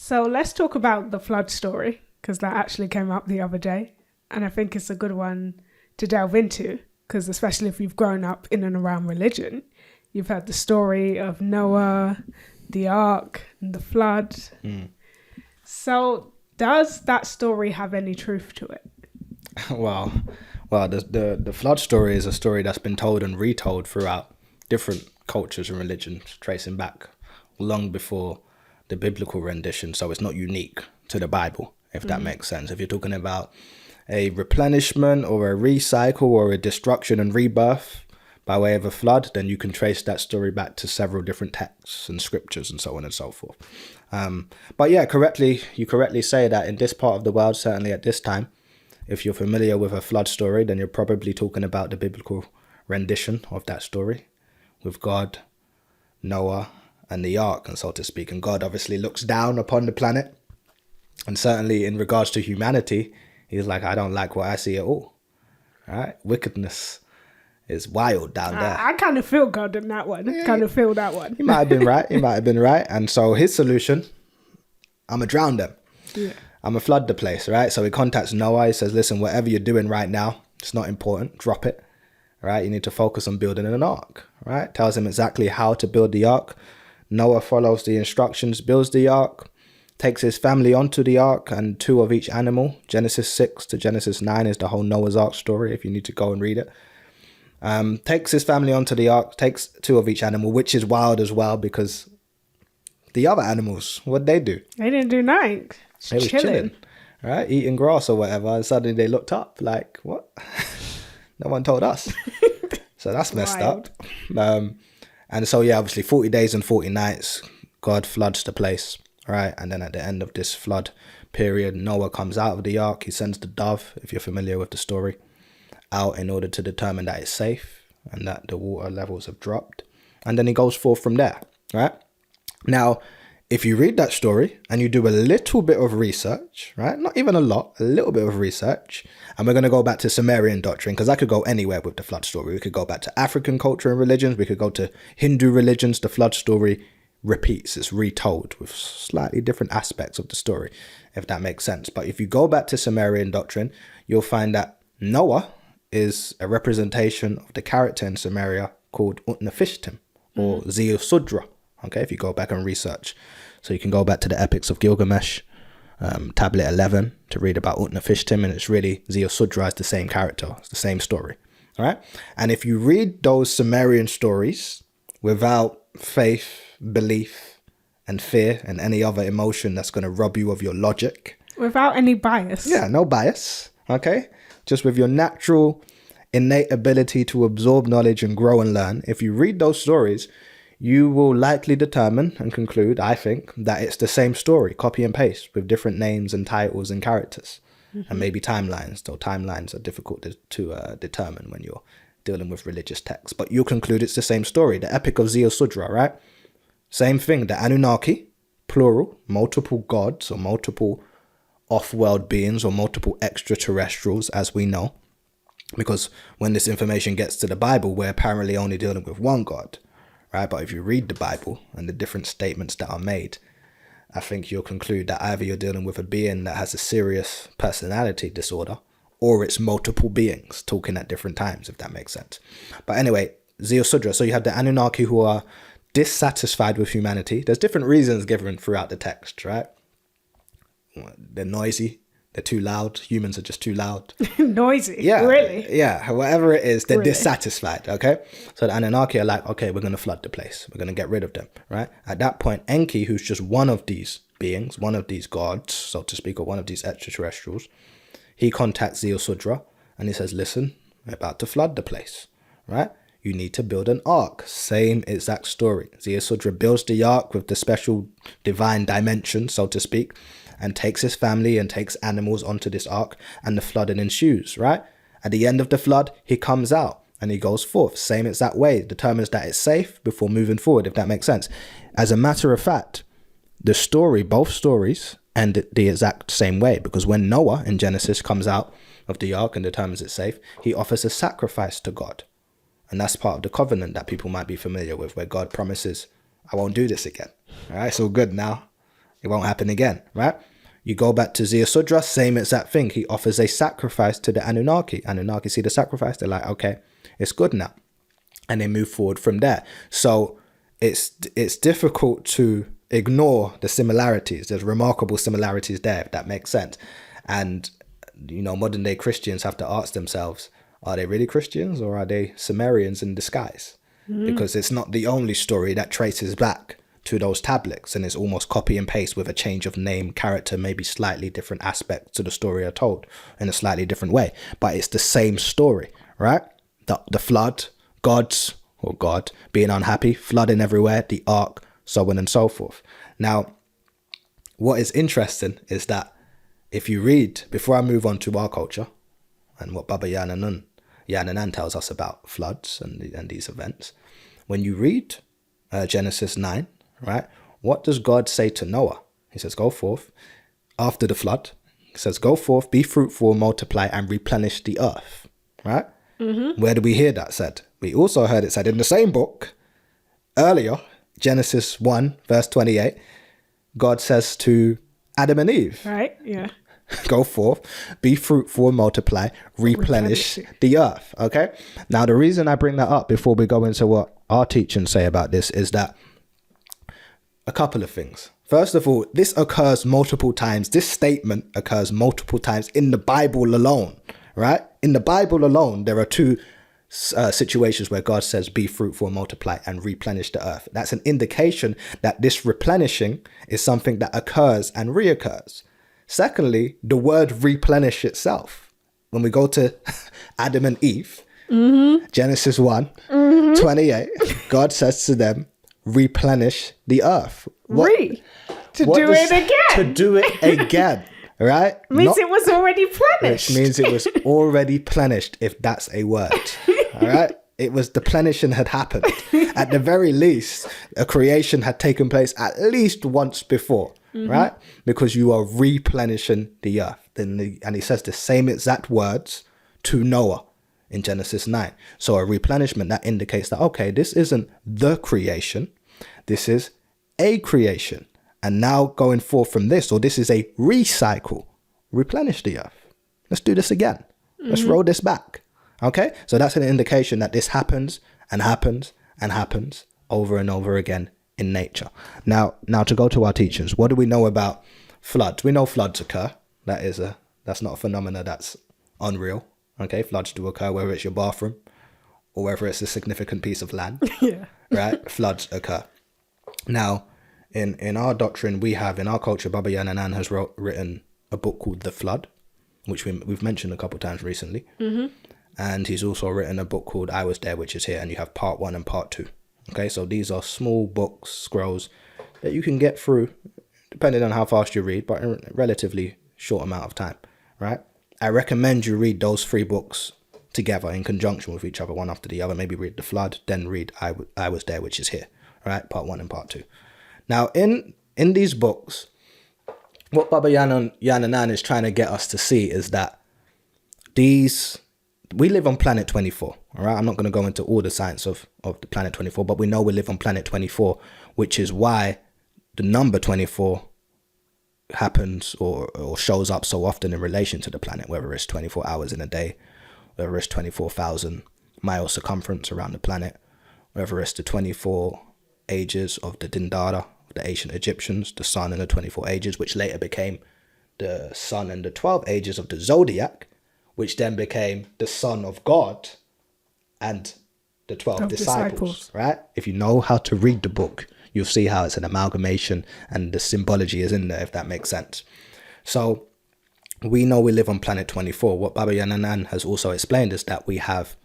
So let's talk about the flood story, because that actually came up the other day. And I think it's a good one to delve into, because especially if you've grown up in and around religion, you've heard the story of Noah, the ARK, and the flood. So does that story have any truth to it? Well, the flood story is a story that's been told and retold throughout different cultures and religions, tracing back long before the biblical rendition. So it's not unique to the Bible, if that makes sense. If you're talking about a replenishment or a recycle or a destruction and rebirth by way of a flood, then you can trace that story back to several different texts and scriptures and so on and so forth. But yeah, you correctly say that in this part of the world, certainly at this time, if you're familiar with a flood story, then you're probably talking about the biblical rendition of that story with God, Noah, and the ark, and so to speak. And God obviously looks down upon the planet. And certainly in regards to humanity, he's like, I don't like what I see at all. Right? Wickedness is wild down there. I kind of feel God in that one. Yeah. Kind of feel that one. He might have been right. He might have been right. And so his solution, I'm going to drown them. Yeah. I'm going to flood the place, right? So he contacts Noah. He says, listen, whatever you're doing right now, it's not important. Drop it, right? You need to focus on building an ark, right? Tells him exactly how to build the ark. Noah follows the instructions, builds the ark, takes his family onto the ark and 2 of each animal. Genesis 6 to Genesis 9 is the whole Noah's Ark story, if you need to go and read it. Takes his family onto the ark, takes 2 of each animal, which is wild as well, because the other animals, what'd they do? They didn't do nothing. They was chilling, right? Eating grass or whatever. And suddenly they looked up like, what? No one told us. So that's messed up. And so, yeah, obviously 40 days and 40 nights, God floods the place, right? And then at the end of this flood period, Noah comes out of the ark. He sends the dove, if you're familiar with the story, out in order to determine that it's safe and that the water levels have dropped. And then he goes forth from there, right? Now, if you read that story and you do a little bit of research, right? Not even a lot, a little bit of research. And we're going to go back to Sumerian doctrine, because I could go anywhere with the flood story. We could go back to African culture and religions. We could go to Hindu religions. The flood story repeats. It's retold with slightly different aspects of the story, if that makes sense. But if you go back to Sumerian doctrine, you'll find that Noah is a representation of the character in Sumeria called Utnapishtim or Ziusudra. Okay, if you go back and research. So you can go back to the epics of Gilgamesh, tablet 11, to read about Utnapishtim, and it's really Ziusudra is the same character, it's the same story. All right. And if you read those Sumerian stories without faith, belief, and fear, and any other emotion that's going to rob you of your logic. Without any bias. Yeah, no bias. Okay. Just with your natural, innate ability to absorb knowledge and grow and learn. If you read those stories, you will likely determine and conclude, I think, that it's the same story, copy and paste, with different names and titles and characters, and maybe timelines, though timelines are difficult to determine when you're dealing with religious texts. But you'll conclude it's the same story, the Epic of Ziusudra, right? Same thing, the Anunnaki, plural, multiple gods or multiple off-world beings or multiple extraterrestrials, as we know. Because when this information gets to the Bible, we're apparently only dealing with one God. Right, but if you read the Bible and the different statements that are made, I think you'll conclude that either you're dealing with a being that has a serious personality disorder, or it's multiple beings talking at different times, if that makes sense. But anyway, Ziusudra. So you have the Anunnaki who are dissatisfied with humanity. There's different reasons given throughout the text, right? They're noisy. They're too loud. Humans are just too loud. Noisy? Yeah. Really? Yeah. Whatever it is, they're Really? Dissatisfied. Okay. So the Anunnaki are like, okay, we're going to flood the place. We're going to get rid of them. Right. At that point, Enki, who's just one of these beings, one of these gods, so to speak, or one of these extraterrestrials, he contacts Ziusudra and he says, listen, we're about to flood the place. Right. You need to build an ark. Same exact story. Ziusudra builds the ark with the special divine dimension, so to speak, and takes his family and takes animals onto this ark, and the flooding ensues, right? At the end of the flood, he comes out and he goes forth. Same exact way, determines that it's safe before moving forward, if that makes sense. As a matter of fact, the story, both stories, end the exact same way, because when Noah in Genesis comes out of the ark and determines it's safe, he offers a sacrifice to God. And that's part of the covenant that people might be familiar with, where God promises, I won't do this again. All right, it's all good now. It won't happen again, right? You go back to Ziusudra, same exact thing. He offers a sacrifice to the Anunnaki. Anunnaki see the sacrifice. They're like, okay, it's good now. And they move forward from there. So it's difficult to ignore the similarities. There's remarkable similarities there, if that makes sense. And, modern day Christians have to ask themselves, are they really Christians or are they Sumerians in disguise? Because it's not the only story that traces back to those tablets, and it's almost copy and paste with a change of name, character, maybe slightly different aspects to the story are told in a slightly different way, but it's the same story, right? The flood, God being unhappy, flooding everywhere, the ark, so on and so forth. Now, what is interesting is that if you read, before I move on to our culture and what Baba Yaanuwn tells us about floods and these events, when you read Genesis 9, right? What does God say to Noah? He says, go forth after the flood. He says, go forth, be fruitful, multiply, and replenish the earth, right? Where do we hear that said? We also heard it said in the same book earlier, Genesis 1, verse 28, God says to Adam and Eve, right? Yeah. Go forth, be fruitful, multiply, replenish the earth. Okay. Now, the reason I bring that up before we go into what our teachings say about this is that a couple of things. First of all, this occurs multiple times. This statement occurs multiple times in the Bible alone, right? In the Bible alone, there are two situations where God says, be fruitful, multiply, and replenish the earth. That's an indication that this replenishing is something that occurs and reoccurs. Secondly, the word replenish itself. When we go to Adam and Eve, Genesis 1, 28, God says to them, replenish the earth. To do it again. To do it again, right? Means it was already plenished. Which means it was already plenished, if that's a word. All right? It was, the plenishing had happened. At the very least, a creation had taken place at least once before, right? Because you are replenishing the earth. And he says the same exact words to Noah in Genesis 9. So a replenishment, that indicates that, okay, this isn't the creation. This is a creation. And now going forth from this, or this is a recycle, replenish the earth. Let's do this again. Let's roll this back. Okay? So that's an indication that this happens and happens and happens over and over again in nature. Now to go to our teachings, what do we know about floods? We know floods occur. That's not a phenomena that's unreal. Okay? Floods do occur, whether it's your bathroom or whether it's a significant piece of land. Yeah. Right? Floods occur. Now, in our doctrine, we have, in our culture, Baba Yaanuwn has written a book called The Flood, which we've mentioned a couple of times recently. And he's also written a book called I Was There, which is here, and you have part 1 and part 2. Okay, so these are small books, scrolls, that you can get through, depending on how fast you read, but in a relatively short amount of time, right? I recommend you read those 3 books together in conjunction with each other, one after the other. Maybe read The Flood, then read I Was There, which is here, right? Part 1 and part 2. Now, in these books, what Baba Yaanuwn is trying to get us to see is that we live on planet 24, all right? I'm not going to go into all the science of the planet 24, but we know we live on planet 24, which is why the number 24 happens or shows up so often in relation to the planet, whether it's 24 hours in a day, whether it's 24,000 mile circumference around the planet, whether it's the 24 ages of the Dindara, the ancient Egyptians, the sun and the 24 ages, which later became the sun and the 12 ages of the zodiac, which then became the Son of God and the 12 disciples, right? If you know how to read the book, you'll see how it's an amalgamation and the symbology is in there, if that makes sense. So we know we live on planet 24. What Baba Yaanuwn has also explained is that we have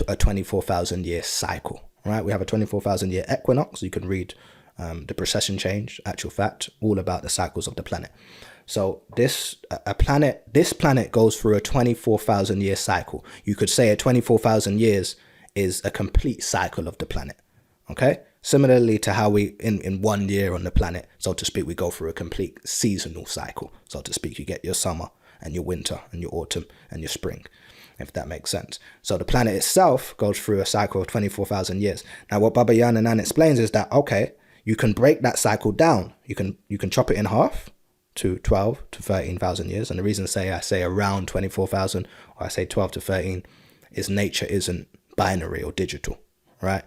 a 24,000 year cycle, right? We have a 24,000 year equinox. You can read the precession change, actual fact, all about the cycles of the planet. So this planet goes through a 24,000 year cycle. You could say a 24,000 years is a complete cycle of the planet. Okay? Similarly to how we, in 1 year on the planet, so to speak, we go through a complete seasonal cycle. So to speak, you get your summer and your winter and your autumn and your spring, if that makes sense. So the planet itself goes through a cycle of 24,000 years. Now, what Baba Yaanuwn explains is that, okay, you can break that cycle down. You can chop it in half to 12 to 13,000 years. And the reason I say around 24,000, or I say 12 to 13, is nature isn't binary or digital, right?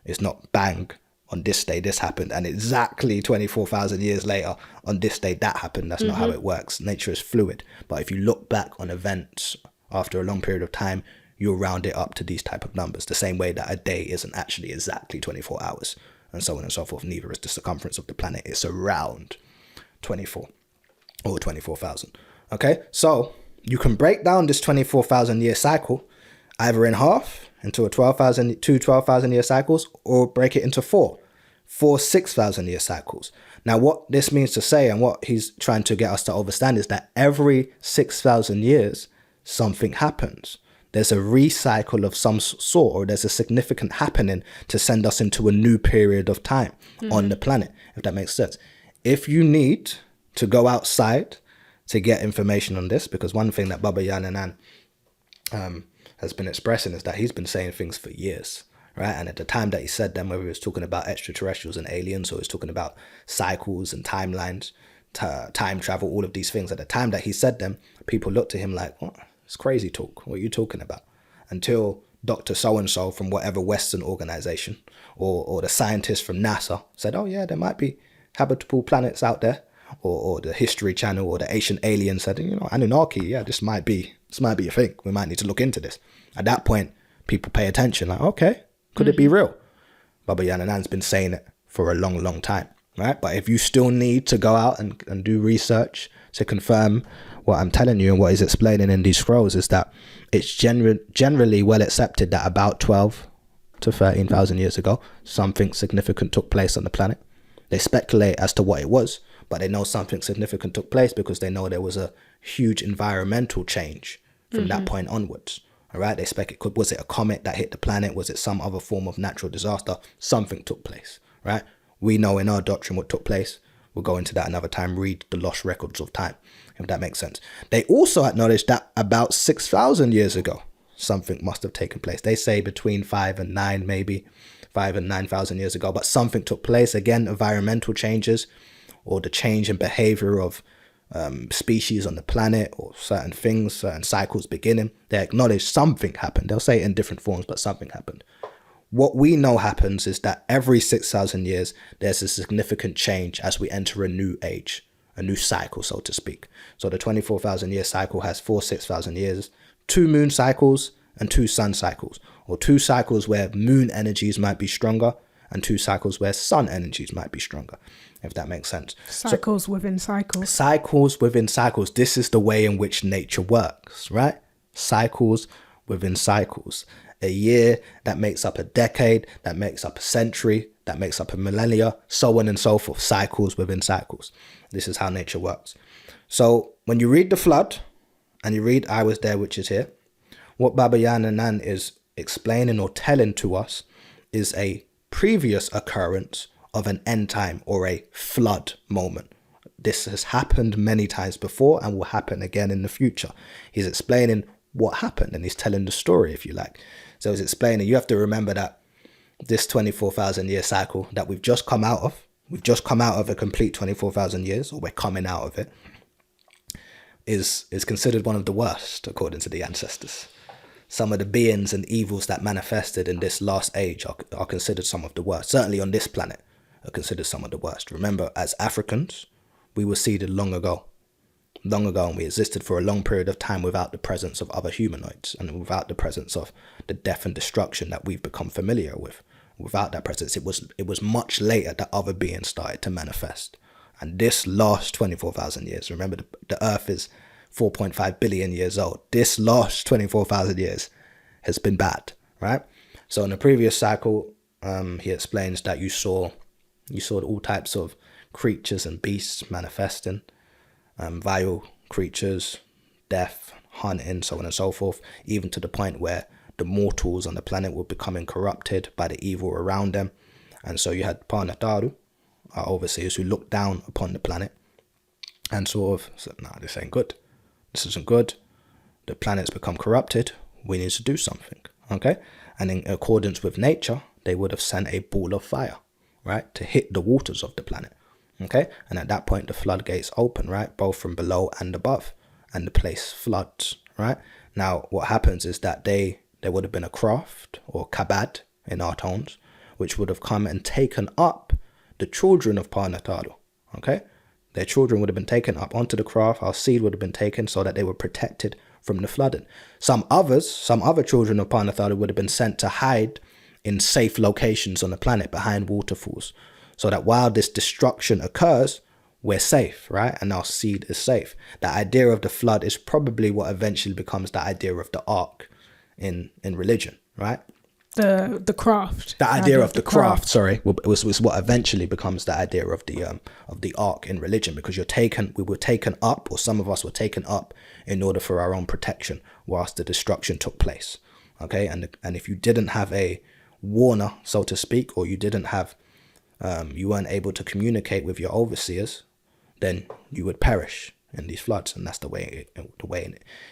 It's not bang, on this day this happened, and exactly 24,000 years later on this day that happened. That's not how it works. Nature is fluid. But if you look back on events after a long period of time, you'll round it up to these type of numbers, the same way that a day isn't actually exactly 24 hours, and so on and so forth. Neither is the circumference of the planet. It's around 24 or 24,000. Okay, so you can break down this 24,000 year cycle either in half into two 12,000 year cycles, or break it into four 6,000 year cycles. Now, what this means to say, and what he's trying to get us to understand, is that every 6,000 years, something happens. There's a recycle of some sort, or there's a significant happening to send us into a new period of time on the planet, if that makes sense. If you need to go outside to get information on this, because one thing that Baba Yaanuwn has been expressing is that he's been saying things for years, right? And at the time that he said them, whether he was talking about extraterrestrials and aliens, or he was talking about cycles and timelines, time travel, all of these things, at the time that he said them, people looked at him like, what? It's crazy talk. What are you talking about? Until Dr. So-and-so from whatever Western organization, or the scientist from NASA said, oh yeah, there might be habitable planets out there, or the History Channel or the Ancient Alien said, Anunnaki, yeah, this might be a thing. We might need to look into this. At that point, people pay attention, like, okay, could it be real? Baba Yaanuwn's been saying it for a long, long time, right? But if you still need to go out and do research to confirm what I'm telling you and what he's explaining in these scrolls, is that it's generally well accepted that about 12 to 13,000 years ago, something significant took place on the planet. They speculate as to what it was, but they know something significant took place because they know there was a huge environmental change from that point onwards. All right, they speculate, was it a comet that hit the planet? Was it some other form of natural disaster? Something took place, right? We know in our doctrine what took place. We'll go into that another time, read the lost records of time, if that makes sense. They also acknowledge that about 6,000 years ago, something must have taken place. They say between 5 and 9, maybe 5 and 9,000 years ago, but something took place. Again, environmental changes, or the change in behavior of species on the planet, or certain things, certain cycles beginning. They acknowledge something happened. They'll say it in different forms, but something happened. What we know happens is that every 6,000 years, there's a significant change as we enter a new age, a new cycle, so to speak. So the 24,000 year cycle has 4 6,000 years, 2 moon cycles and 2 sun cycles, or 2 cycles where moon energies might be stronger and 2 cycles where sun energies might be stronger, if that makes sense. Cycles within cycles. Cycles within cycles. This is the way in which nature works, right? Cycles within cycles. A year that makes up a decade, that makes up a century, that makes up a millennia, so on and so forth. Cycles within cycles. This is how nature works. So when you read the flood and you read I was there, which is here, what Baba Yaanuwn is explaining or telling to us is a previous occurrence of an end time or a flood moment. This has happened many times before and will happen again in the future. He's explaining what happened and he's telling the story, if you like. So he's explaining, you have to remember that this 24,000 year cycle that we've just come out of a complete 24,000 years, or we're coming out of it, is considered one of the worst according to the ancestors. Some of the beings and evils that manifested in this last age are considered some of the worst. Certainly on this planet are considered some of the worst. Remember, as Africans, we were seeded long ago, and we existed for a long period of time without the presence of other humanoids and without the presence of the death and destruction that we've become familiar with. Without that presence, it was much later that other beings started to manifest. And this last 24,000 years, remember the Earth is 4.5 billion years old. This last 24,000 years has been bad, right? So in the previous cycle, he explains that you saw all types of creatures and beasts manifesting, vile creatures, death, hunting, so on and so forth, even to the point where the mortals on the planet were becoming corrupted by the evil around them. And so you had Panataru, our overseers, who looked down upon the planet and sort of said, no, this ain't good. This isn't good. The planet's become corrupted. We need to do something, okay? And in accordance with nature, they would have sent a ball of fire, right, to hit the waters of the planet. Okay, and at that point the floodgates open, right, both from below and above, and the place floods, right? Now what happens is that there would have been a craft, or kabad in our tones, which would have come and taken up the children of Parnatharu. Okay, their children would have been taken up onto the craft. Our seed would have been taken so that they were protected from the flooding. Some other children of Parnatharu would have been sent to hide in safe locations on the planet behind waterfalls, so that while this destruction occurs, we're safe, right? And our seed is safe. The idea of the flood is probably what eventually becomes the idea of the ARK in religion, right? The craft. The idea of the craft, sorry, was what eventually becomes the idea of the ARK in religion, because we were taken up, or some of us were taken up in order for our own protection whilst the destruction took place. Okay, and if you didn't have a warner, so to speak, or you didn't have you weren't able to communicate with your overseers, then you would perish in these floods, and that's the way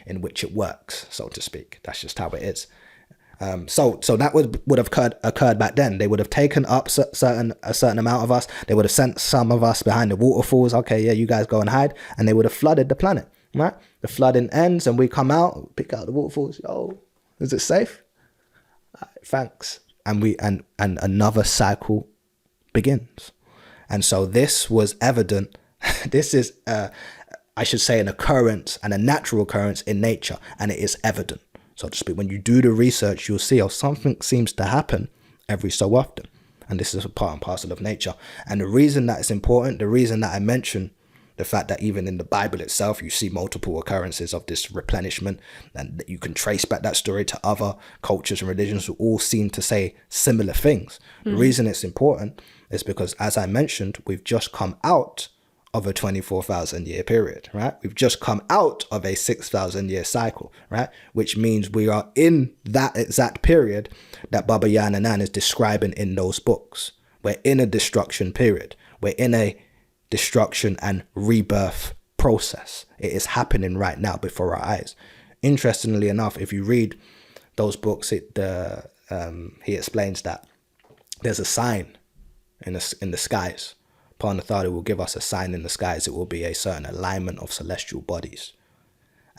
in which it works, so to speak. That's just how it is. So that would have occurred back then. They would have taken up a certain amount of us. They would have sent some of us behind the waterfalls. Okay, yeah, you guys go and hide, and they would have flooded the planet. Right? The flooding ends, and we come out, pick out the waterfalls. Yo, is it safe? Thanks. And another cycle begins. And so this was evident. This is, I should say, an occurrence and a natural occurrence in nature, and it is evident, so to speak. When you do the research, you'll see how something seems to happen every so often, and this is a part and parcel of nature. And the reason that it's important, the reason that I mention the fact that even in the Bible itself, you see multiple occurrences of this replenishment, and that you can trace back that story to other cultures and religions who all seem to say similar things. The reason it's important is because, as I mentioned, we've just come out of a 24,000 year period, right? We've just come out of a 6,000 year cycle, right? Which means we are in that exact period that Baba Yaanuwn is describing in those books. We're in a destruction period. We're in a destruction and rebirth process. It is happening right now before our eyes. Interestingly enough, if you read those books, he explains that there's a sign in the skies. Parnatharu will give us a sign in the skies. It will be a certain alignment of celestial bodies,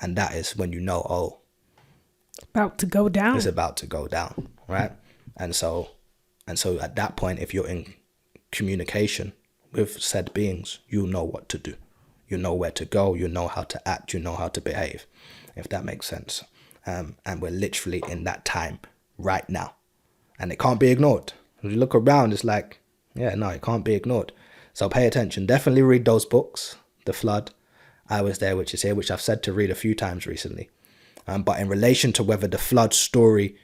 and that is when you know, about to go down. It's about to go down, right? And so at that point, if you're in communication with said beings, you know what to do. You know where to go. You know how to act. You know how to behave, if that makes sense. And we're literally in that time right now, and it can't be ignored. When you look around, it's like, yeah, no, it can't be ignored. So pay attention. Definitely read those books. The Flood, I Was There, Which Is Here, which I've said to read a few times recently. But in relation to whether the Flood story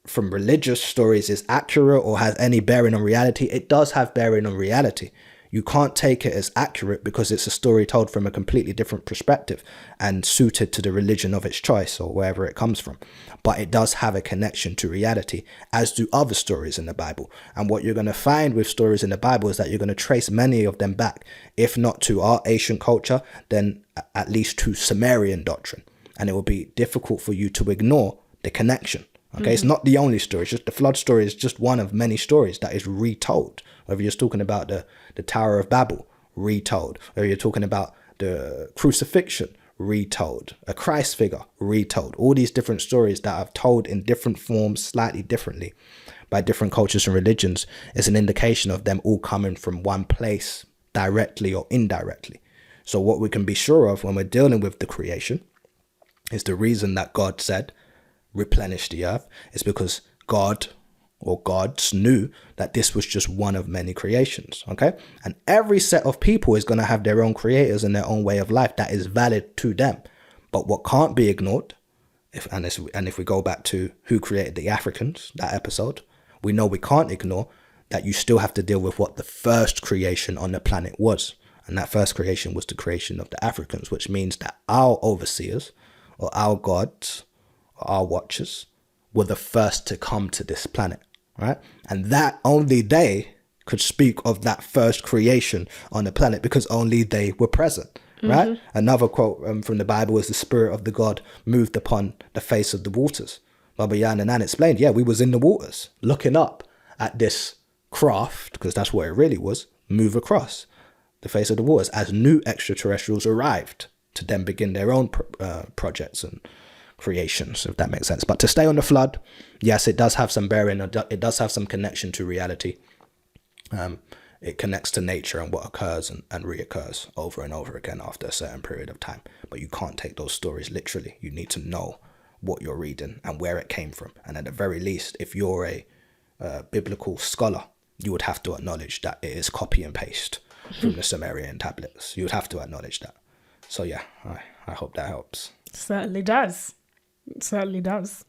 from religious stories is accurate or has any bearing on reality, it does have bearing on reality. You can't take it as accurate because it's a story told from a completely different perspective and suited to the religion of its choice or wherever it comes from. But it does have a connection to reality, as do other stories in the Bible. And what you're going to find with stories in the Bible is that you're going to trace many of them back, if not to our ancient culture, then at least to Sumerian doctrine. And it will be difficult for you to ignore the connection. Okay, It's not the only story. It's just the Flood story is just one of many stories that is retold. Whether you're talking about the Tower of Babel, retold. Whether you're talking about the crucifixion, retold. A Christ figure, retold. All these different stories that are told in different forms, slightly differently, by different cultures and religions, is an indication of them all coming from one place, directly or indirectly. So what we can be sure of when we're dealing with the creation is the reason that God said, replenish the earth, is because God or gods knew that this was just one of many creations. Okay, and every set of people is going to have their own creators and their own way of life that is valid to them. But what can't be ignored, if we go back to who created the Africans, that episode, we know we can't ignore that you still have to deal with what the first creation on the planet was. And that first creation was the creation of the Africans, which means that our overseers or our gods or our watchers were the first to come to this planet, right? And that only they could speak of that first creation on the planet because only they were present, right? Another quote from the Bible is the spirit of the God moved upon the face of the waters. Baba Yaanuwn explained, yeah, we was in the waters looking up at this craft, because that's what it really was, move across the face of the waters as new extraterrestrials arrived to then begin their own projects and creations, if that makes sense. But to stay on the flood, yes, it does have some bearing. It does have some connection to reality. It connects to nature and what occurs and reoccurs over and over again after a certain period of time. But you can't take those stories literally. You need to know what you're reading and where it came from. And at the very least, if you're a biblical scholar, you would have to acknowledge that it is copy and paste from the Sumerian tablets. You would have to acknowledge that. So yeah, I hope that helps. Certainly does. It certainly does.